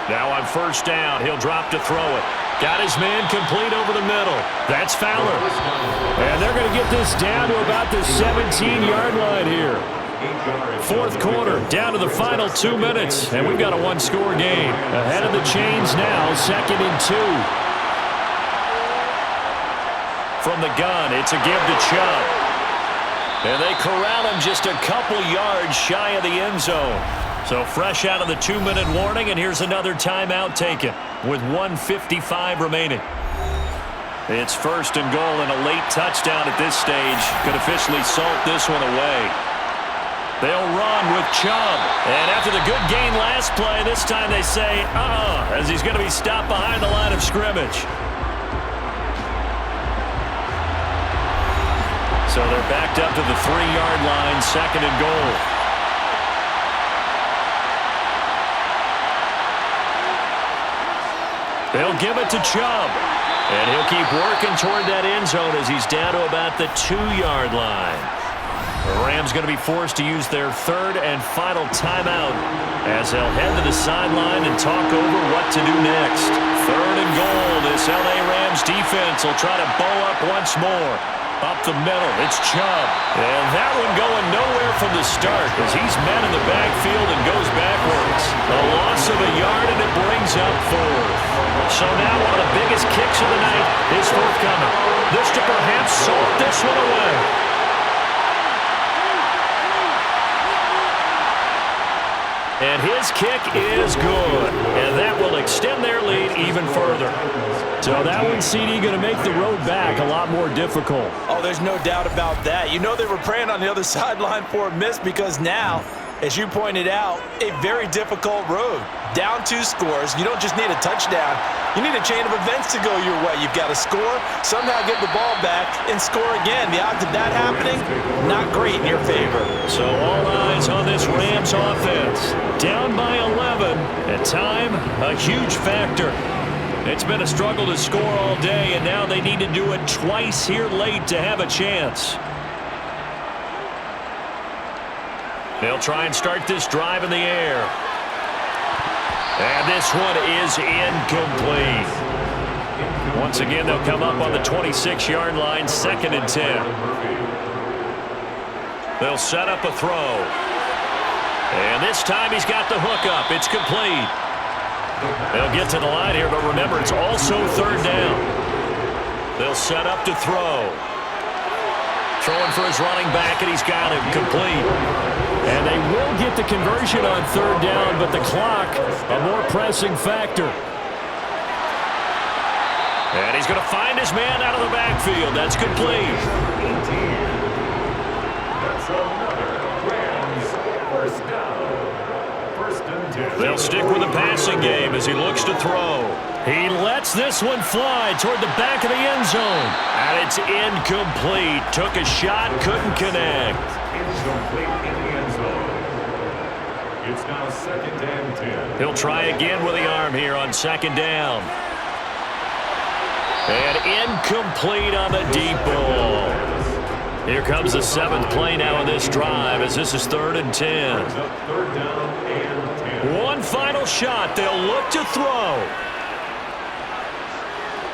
Now on 1st down, he'll drop to throw it. Got his man complete over the middle. That's Fowler. And they're going to get this down to about the 17-yard line here. 4th quarter, down to the final 2 minutes, and we've got a 1-score game. Ahead of the chains now, 2nd and 2. From the gun, it's a give to Chubb. And they corral him just a couple yards shy of the end zone. So fresh out of the 2-minute warning, and here's another timeout taken with 1:55 remaining. It's 1st and goal, and a late touchdown at this stage could officially salt this one away. They'll run with Chubb. And after the good gain last play, this time they say, as he's going to be stopped behind the line of scrimmage. So they're backed up to the 3-yard line, 2nd and goal. They'll give it to Chubb. And he'll keep working toward that end zone as he's down to about the 2-yard line. The Rams going to be forced to use their 3rd and final timeout as they'll head to the sideline and talk over what to do next. 3rd and goal. This LA Rams defense will try to bow up once more. Up the middle, it's Chubb. And that one going nowhere from the start as he's met in the backfield and goes backwards. A loss of a yard, and it brings up 4th. So now one of the biggest kicks of the night is forthcoming. This to perhaps salt this one away. And his kick is good. And that will extend their lead even further. So that one, CD, going to make the road back a lot more difficult. Oh, there's no doubt about that. You know they were praying on the other sideline for a miss because now, as you pointed out, a very difficult road. Down 2 scores. You don't just need a touchdown. You need a chain of events to go your way. You've got to score, somehow get the ball back, and score again. The odds of that happening, not great in your favor. So all eyes on this Rams offense. Down by 11. At time, a huge factor. It's been a struggle to score all day, and now they need to do it twice here late to have a chance. They'll try and start this drive in the air. And this one is incomplete. Once again, they'll come up on the 26-yard line, 2nd and 10. They'll set up a throw. And this time he's got the hook up. It's complete. They'll get to the line here, but remember, it's also 3rd down. They'll set up to throw. Throwing for his running back, and he's got him complete. And they will get the conversion on 3rd down, but the clock, a more pressing factor. And he's going to find his man out of the backfield. That's complete. That's another Rams 1st down. 1st and 10. They'll stick with the passing game as he looks to throw. He lets this one fly toward the back of the end zone. And it's incomplete. Took a shot, couldn't connect. Incomplete in the end zone. It's now 2nd and 10. He'll try again with the arm here on 2nd down. And incomplete on the deep ball. Here comes the 7th play now in this drive as this is 3rd and 10. 3rd down and 10. One final shot. They'll look to throw.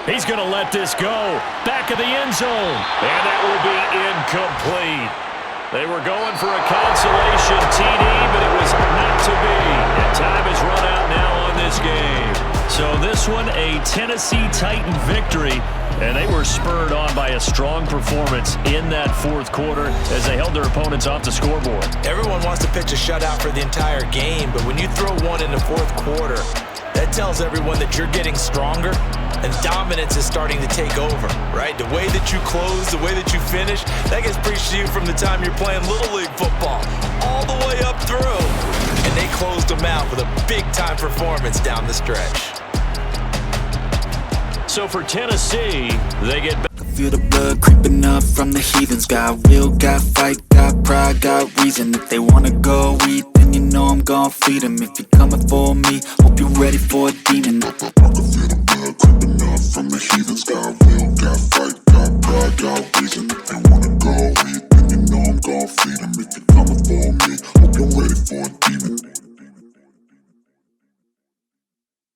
He's going to let this go. Back of the end zone. And that will be incomplete. They were going for a consolation TD, but it was not to be. And time is run out now on this game. So this one, a Tennessee Titan victory. And they were spurred on by a strong performance in that 4th quarter as they held their opponents off the scoreboard. Everyone wants to pitch a shutout for the entire game, but when you throw one in the 4th quarter, that tells everyone that you're getting stronger and dominance is starting to take over, right? The way that you close, the way that you finish, that gets preached to you from the time you're playing Little League football all the way up through. And they closed them out with a big-time performance down the stretch. So for Tennessee, they get back. Feel the blood creeping up from the heathens. Got will, got fight, got pride, got reason. If they wanna go eat, then you know I'm gon' feed them. If you're coming for me, hope you're ready for a demon. I can feel the blood creeping up from the heathens. Got will, got fight.